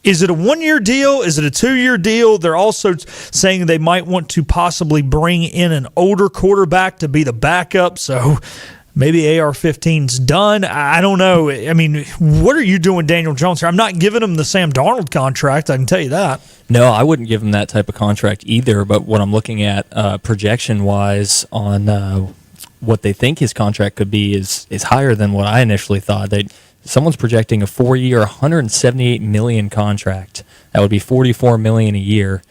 is it a one-year deal? Is it a 2-year deal? They're also saying they might want to possibly bring in an older quarterback to be the backup, so maybe AR-15's done. I don't know. I mean, what are you doing, Daniel Jones? I'm not giving him the Sam Darnold contract, I can tell you that. No, I wouldn't give him that type of contract either, but what I'm looking at projection-wise on what they think his contract could be is higher than what I initially thought. Someone's projecting a 4-year, $178 million contract. That would be $44 million a year,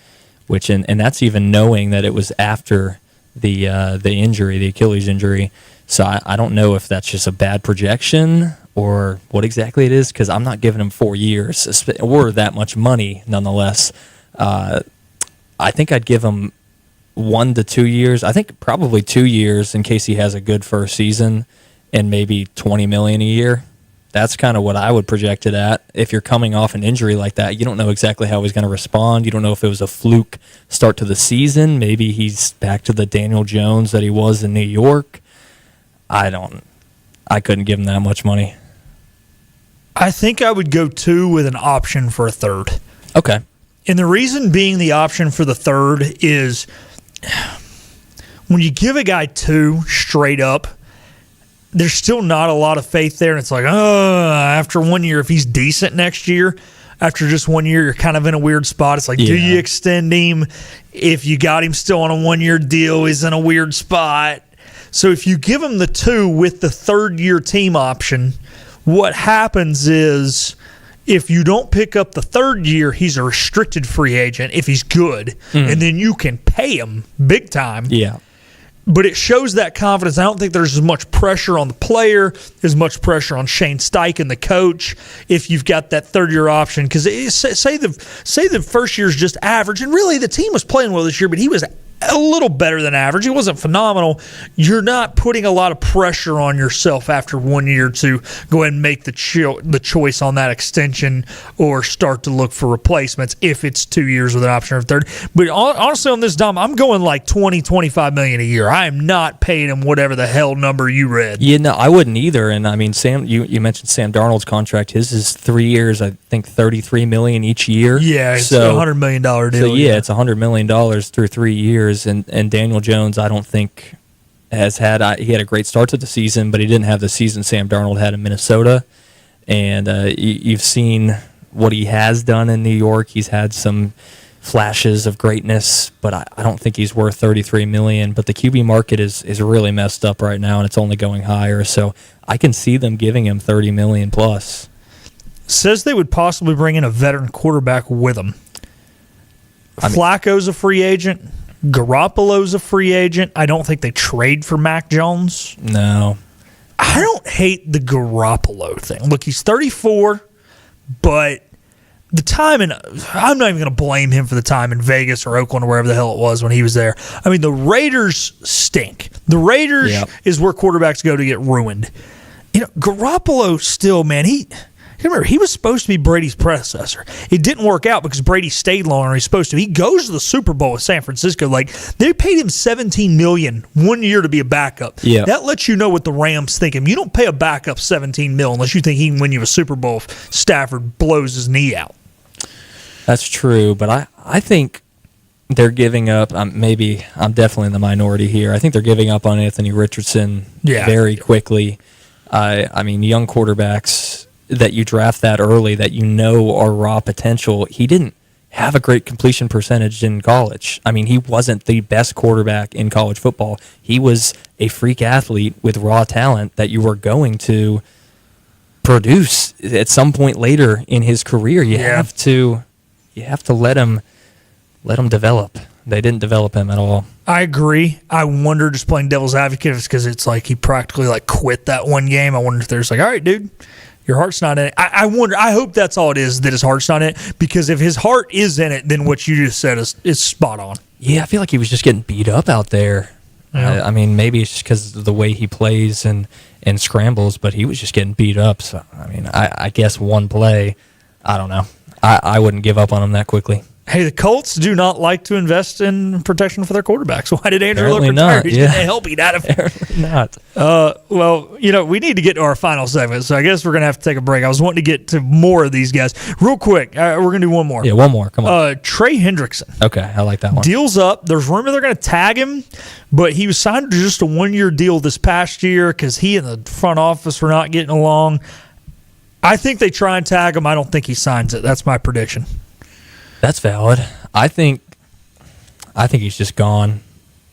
which and that's even knowing that it was after the injury, the Achilles injury. So I don't know if that's just a bad projection or what exactly it is, because I'm not giving him 4 years or that much money nonetheless. I think I'd give him 1 to 2 years. I think probably 2 years in case he has a good first season, and maybe $20 million a year. That's kind of what I would project it at. If you're coming off an injury like that, you don't know exactly how he's going to respond. You don't know if it was a fluke start to the season. Maybe he's back to the Daniel Jones that he was in New York. I couldn't give him that much money. I think I would go 2 with an option for a third. Okay. And the reason being the option for the third is when you give a guy 2 straight up, there's still not a lot of faith there. And it's like, after 1 year, if he's decent next year, after just 1 year, you're kind of in a weird spot. It's like, do you extend him? If you got him still on a 1-year deal, he's in a weird spot. So if you give him the 2 with the third-year team option, what happens is if you don't pick up the third year, he's a restricted free agent if he's good, and then you can pay him big time. Yeah. But it shows that confidence. I don't think there's as much pressure on the player, as much pressure on Shane Steichen, the coach, if you've got that third-year option. Because say the first year's just average, and really the team was playing well this year, but he was a little better than average. He wasn't phenomenal. You're not putting a lot of pressure on yourself after 1 year to go ahead and make the choice on that extension or start to look for replacements if it's 2 years with an option of third. But honestly, on this, Dom, I'm going like $20-25 million a year. I am not paying him whatever the hell number you read. Yeah, no, I wouldn't either. And I mean, Sam, you mentioned Sam Darnold's contract. His is 3 years, I think $33 million each year. Yeah, it's a $100 million deal. So it's $100 million through 3 years. And Daniel Jones, I don't think has had. He had a great start to the season, but he didn't have the season Sam Darnold had in Minnesota. And you've seen what he has done in New York. He's had some flashes of greatness, but I don't think he's worth $33 million. But the QB market is really messed up right now, and it's only going higher. So I can see them giving him $30 million plus. Says they would possibly bring in a veteran quarterback with him. Flacco's a free agent. Garoppolo's a free agent. I don't think they trade for Mac Jones. No. I don't hate the Garoppolo thing. Look, he's 34, but the time in I'm not even going to blame him for the time in Vegas or Oakland or wherever the hell it was when he was there. I mean, the Raiders stink. The Raiders is where quarterbacks go to get ruined. Garoppolo still, man, remember, he was supposed to be Brady's predecessor. It didn't work out because Brady stayed longer than he's supposed to. He goes to the Super Bowl with San Francisco. Like, they paid him $17 million 1 year to be a backup. Yeah. That lets you know what the Rams think. You don't pay a backup $17 million unless you think he can win you a Super Bowl if Stafford blows his knee out. That's true, but I think they're giving up. Maybe I'm definitely in the minority here. I think they're giving up on Anthony Richardson very quickly. I mean, young quarterbacks that you draft that early that you know are raw potential. He didn't have a great completion percentage in college. I mean, he wasn't the best quarterback in college football. He was a freak athlete with raw talent that you were going to produce at some point later in his career. You have to let him develop. They didn't develop him at all. I agree. I wonder, just playing devil's advocate, because it's like he practically quit that one game. I wonder if there's all right, dude, your heart's not in it. I wonder. I hope that's all it is, that his heart's not in it. Because if his heart is in it, then what you just said is spot on. Yeah, I feel like he was just getting beat up out there. Yeah. I mean, maybe it's just because of the way he plays and scrambles, but he was just getting beat up. So, I mean, I guess one play, I don't know. I wouldn't give up on him that quickly. Hey, the Colts do not like to invest in protection for their quarterbacks. Why did Andrew Luck retire? Not, He's going to help eat out of it. Apparently not. Well, we need to get to our final segment, so I guess we're going to have to take a break. I was wanting to get to more of these guys. Real quick, we're going to do one more. Yeah, one more. Come on. Trey Hendrickson. Okay, I like that one. Deal's up. There's rumor they're going to tag him, but he was signed to just a one-year deal this past year because he and the front office were not getting along. I think they try and tag him. I don't think he signs it. That's my prediction. That's valid. I think he's just gone,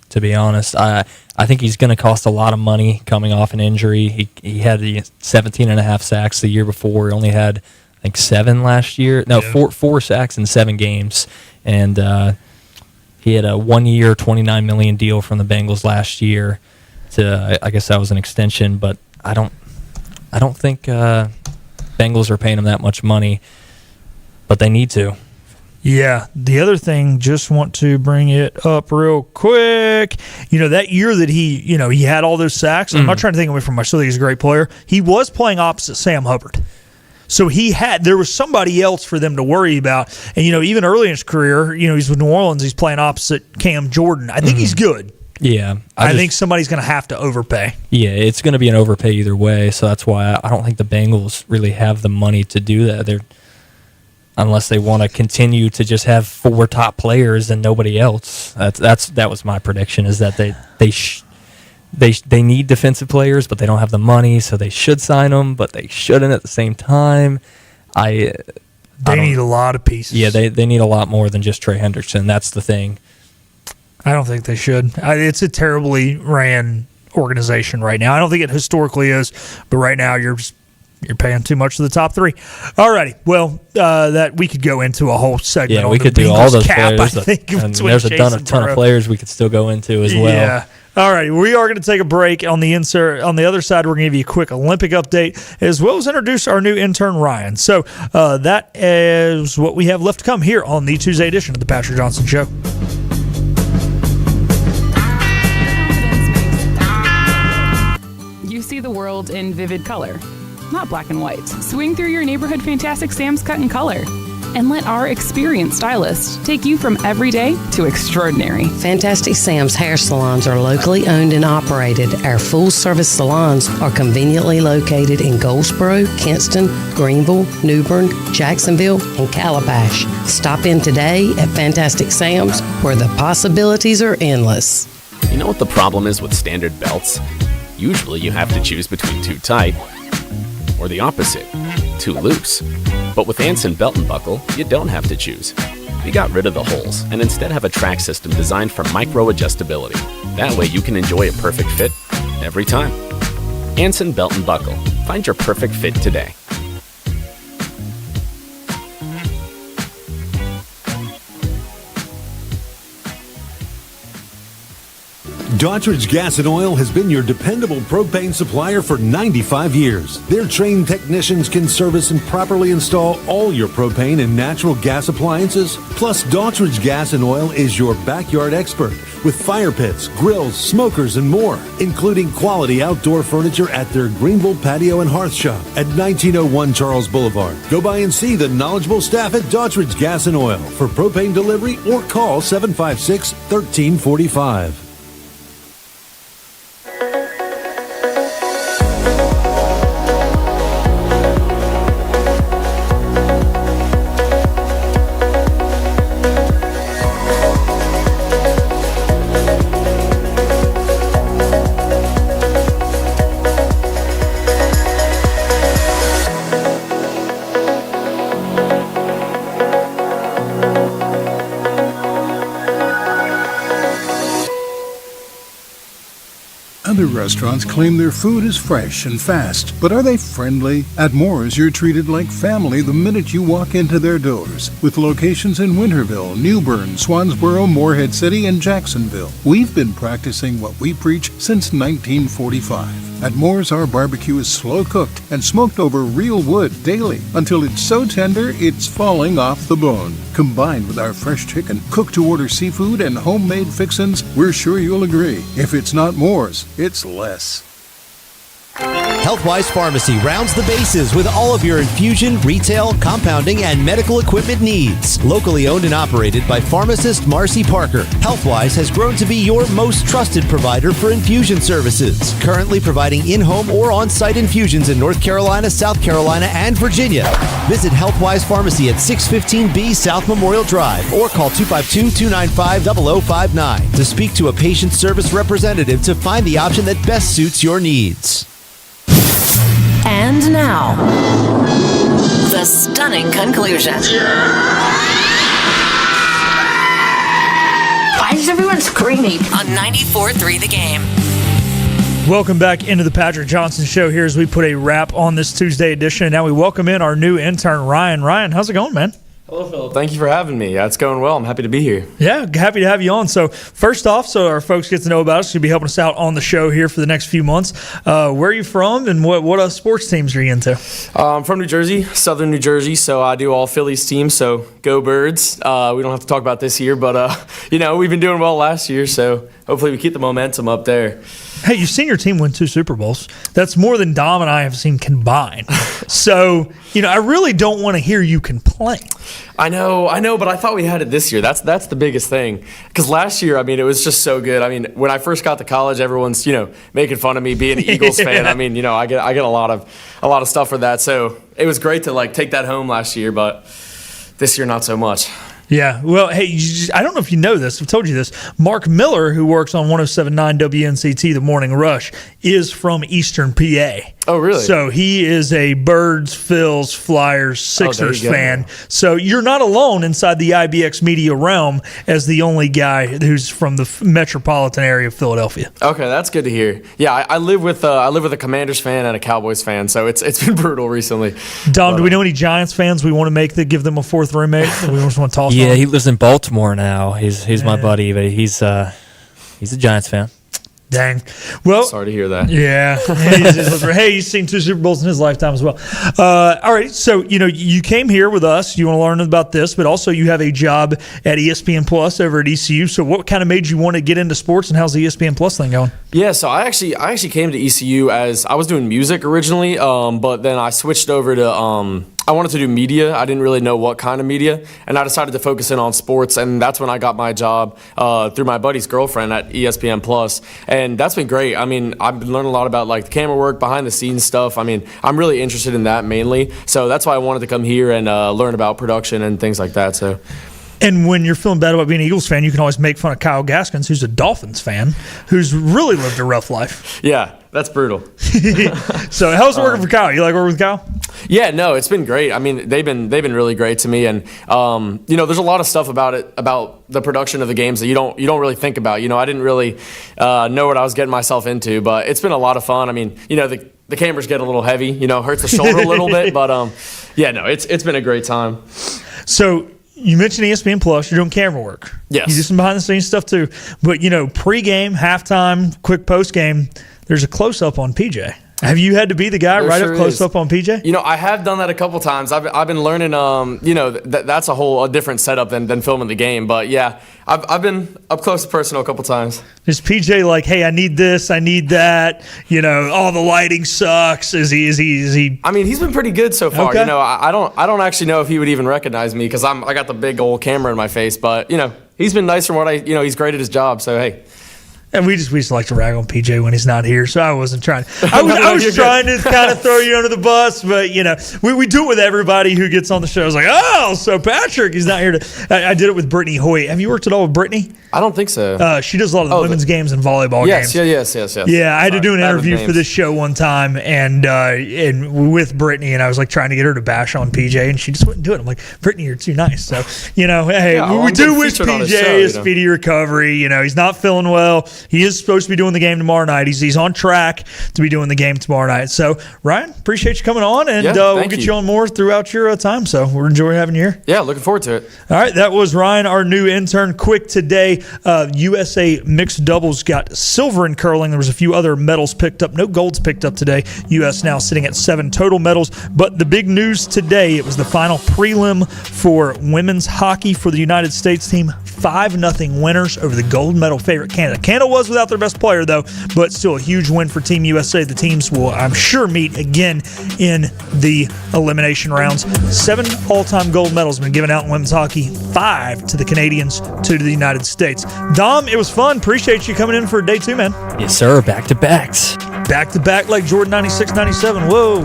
to be honest. I think he's going to cost a lot of money coming off an injury. He had the 17.5 sacks the year before. He only had, I think, 7 last year. No, four sacks in 7 games. And he had a 1-year, $29 million deal from the Bengals last year. I guess that was an extension, but I don't think Bengals are paying him that much money, but they need to. Yeah, the other thing, just want to bring it up real quick. That year that he had all those sacks, I'm not trying to take away from him. I still think he's a great player. He was playing opposite Sam Hubbard. So there was somebody else for them to worry about. And, even early in his career, he's with New Orleans, he's playing opposite Cam Jordan. I think he's good. Yeah. I think somebody's going to have to overpay. Yeah, it's going to be an overpay either way. So that's why I don't think the Bengals really have the money to do that. Unless they want to continue to just have 4 top players and nobody else. That was my prediction, is that they need defensive players, but they don't have the money, so they should sign them, but they shouldn't at the same time. They need a lot of pieces. Yeah, they need a lot more than just Trey Hendrickson. That's the thing. I don't think they should. It's a terribly ran organization right now. I don't think it historically is, but right now you're paying too much to the top 3. Alrighty, well, that we could go into a whole segment. Yeah, on we the could do Bengals all those cap, players. I think, and there's a ton of players we could still go into as well. Yeah. All right, we are going to take a break. On the other side, we're going to give you a quick Olympic update, as well as introduce our new intern, Ryan. So that is what we have left to come here on the Tuesday edition of the Patrick Johnson Show. world in vivid color, not black and white. Swing through your neighborhood Fantastic Sam's cut in color. And let our experienced stylists take you from everyday to extraordinary. Fantastic Sam's hair salons are locally owned and operated. Our full-service salons are conveniently located in Goldsboro, Kinston, Greenville, New Bern, Jacksonville, and Calabash. Stop in today at Fantastic Sam's, where the possibilities are endless. You know what the problem is with standard belts? Usually you have to choose between too tight or the opposite, too loose. But with Anson Belt and Buckle, you don't have to choose. We got rid of the holes and instead have a track system designed for micro adjustability. That way you can enjoy a perfect fit every time. Anson Belt and Buckle. Find your perfect fit today. Daughtridge Gas and Oil has been your dependable propane supplier for 95 years. Their trained technicians can service and properly install all your propane and natural gas appliances. Plus, Daughtridge Gas and Oil is your backyard expert with fire pits, grills, smokers, and more, including quality outdoor furniture at their Greenville Patio and Hearth Shop at 1901 Charles Boulevard. Go by and see the knowledgeable staff at Daughtridge Gas and Oil for propane delivery or call 756-1345. Other restaurants claim their food is fresh and fast, but are they friendly? At Moore's, you're treated like family the minute you walk into their doors. With locations in Winterville, New Bern, Swansboro, Morehead City, and Jacksonville, we've been practicing what we preach since 1945. At Moore's, our barbecue is slow cooked and smoked over real wood daily until it's so tender it's falling off the bone. Combined with our fresh chicken, cooked-to-order seafood, and homemade fixins, we're sure you'll agree. If it's not Moore's, it's less. Healthwise Pharmacy rounds the bases with all of your infusion, retail, compounding, and medical equipment needs. Locally owned and operated by pharmacist Marcy Parker, Healthwise has grown to be your most trusted provider for infusion services. Currently providing in-home or on-site infusions in North Carolina, South Carolina, and Virginia. Visit Healthwise Pharmacy at 615B South Memorial Drive or call 252-295-0059 to speak to a patient service representative to find the option that best suits your needs. And now, the stunning conclusion. Why is everyone screaming? On 94.3 The Game. Welcome back into the Patrick Johnson Show here as we put a wrap on this Tuesday edition. And now we welcome in our new intern, Ryan. Ryan, how's it going, man? Hello, Philip. Thank you for having me. Yeah, it's going well. I'm happy to be here. Yeah, happy to have you on. So first off, so our folks get to know about us, you'll be helping us out on the show here for the next few months. Where are you from and what sports teams are you into? I'm from New Jersey, southern New Jersey, so I do all Phillies teams, so go Birds. We don't have to talk about this year, but, we've been doing well last year, so hopefully we keep the momentum up there. Hey, you've seen your team win 2 Super Bowls. That's more than Dom and I have seen combined. So, I really don't want to hear you complain. I know, but I thought we had it this year. That's the biggest thing. Because last year, it was just so good. When I first got to college, everyone's, making fun of me being an Eagles fan. I get a lot of stuff for that. So it was great to take that home last year, but this year not so much. Yeah, well, hey, I don't know if you know this. I've told you this. Mark Miller, who works on 107.9 WNCT, The Morning Rush, is from Eastern PA. Oh, really? So he is a Birds, Phils, Flyers, Sixers fan. So you're not alone inside the IBX media realm as the only guy who's from the metropolitan area of Philadelphia. Okay, that's good to hear. Yeah, I live with a Commanders fan and a Cowboys fan, so it's been brutal recently. Dom, do we know any Giants fans we want to make that give them a fourth roommate that we just want to toss on? Yeah, he lives in Baltimore now. He's my buddy, but he's a Giants fan. Dang. Well, sorry to hear that. Yeah. Hey, he's seen 2 Super Bowls in his lifetime as well. All right. So, you came here with us. You want to learn about this, but also you have a job at ESPN Plus over at ECU. So what kind of made you want to get into sports, and how's the ESPN Plus thing going? Yeah, so I actually came to ECU as I was doing music originally, but then I switched over to I wanted to do media. I didn't really know what kind of media, and I decided to focus in on sports, and that's when I got my job through my buddy's girlfriend at ESPN Plus, and that's been great. I mean, I've been learning a lot about like the camera work, behind the scenes stuff. I mean, I'm really interested in that mainly, so that's why I wanted to come here and learn about production and things like that. So. And when you're feeling bad about being an Eagles fan, you can always make fun of Kyle Gaskins, who's a Dolphins fan, who's really lived a rough life. Yeah, that's brutal. So how's it working for Kyle? You like working with Kyle? Yeah, no, it's been great. I mean, they've been really great to me, and there's a lot of stuff about the production of the games that you don't really think about. I didn't really know what I was getting myself into, but it's been a lot of fun. I mean, the cameras get a little heavy, hurts the shoulder a little bit, but yeah, no, it's been a great time. So. You mentioned ESPN Plus. You're doing camera work. Yes. You do some behind-the-scenes stuff, too. But, pre-game, halftime, quick post-game, there's a close-up on PJ. Have you had to be the guy up close-up on PJ? I have done that a couple times. I've been learning, that's a different setup than filming the game. But, yeah, I've been up close and personal a couple times. Is PJ like, hey, I need this, I need that, the lighting sucks? Is he? I mean, he's been pretty good so far. Okay. I don't actually know if he would even recognize me because I got the big old camera in my face. But, he's been nice from what he's great at his job. So, hey. And we just like to rag on PJ when he's not here, so I wasn't trying. I was trying to kind of throw you under the bus, but we do it with everybody who gets on the show. It's like, oh, so Patrick, he's not here I did it with Brittany Hoyt. Have you worked at all with Brittany? I don't think so. She does a lot of the women's games and volleyball games. Yes. Yeah, I had to do an interview for this show one time, and with Brittany, and I was like trying to get her to bash on PJ, and she just wouldn't do it. I'm like, Brittany, you're too nice. So hey, we do wish PJ a speedy recovery. He's not feeling well. He is supposed to be doing the game tomorrow night. He's on track to be doing the game tomorrow night. So, Ryan, appreciate you coming on, and we'll get you on more throughout your time. So, we're enjoying having you here. Yeah, looking forward to it. All right, that was Ryan, our new intern. Quick today, USA mixed doubles got silver in curling. There was a few other medals picked up. No golds picked up today. U.S. now sitting at 7 total medals. But the big news today, it was the final prelim for women's hockey for the United States team. 5-0 winners over the gold medal favorite Canada. Canada was without their best player, though, but still a huge win for Team USA. The teams will, I'm sure, meet again in the elimination rounds. 7 all-time gold medals have been given out in women's hockey, 5 to the Canadians, 2 to the United States. Dom, it was fun. Appreciate you coming in for day 2, man. Yes, sir. Back-to-backs. Back-to-back like Jordan 96, 97. Whoa.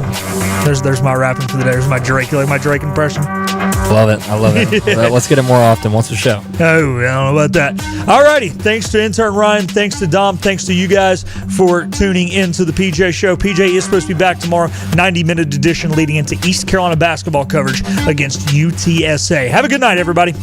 There's my rapping for the day. There's my Drake. You like my Drake impression? Love it. I love it. Let's get it more often once a show. Oh, I don't know about that. All righty. Thanks to intern Ryan. Thanks to Dom. Thanks to you guys for tuning into the PJ Show. PJ is supposed to be back tomorrow, 90-minute edition leading into East Carolina basketball coverage against UTSA. Have a good night, everybody.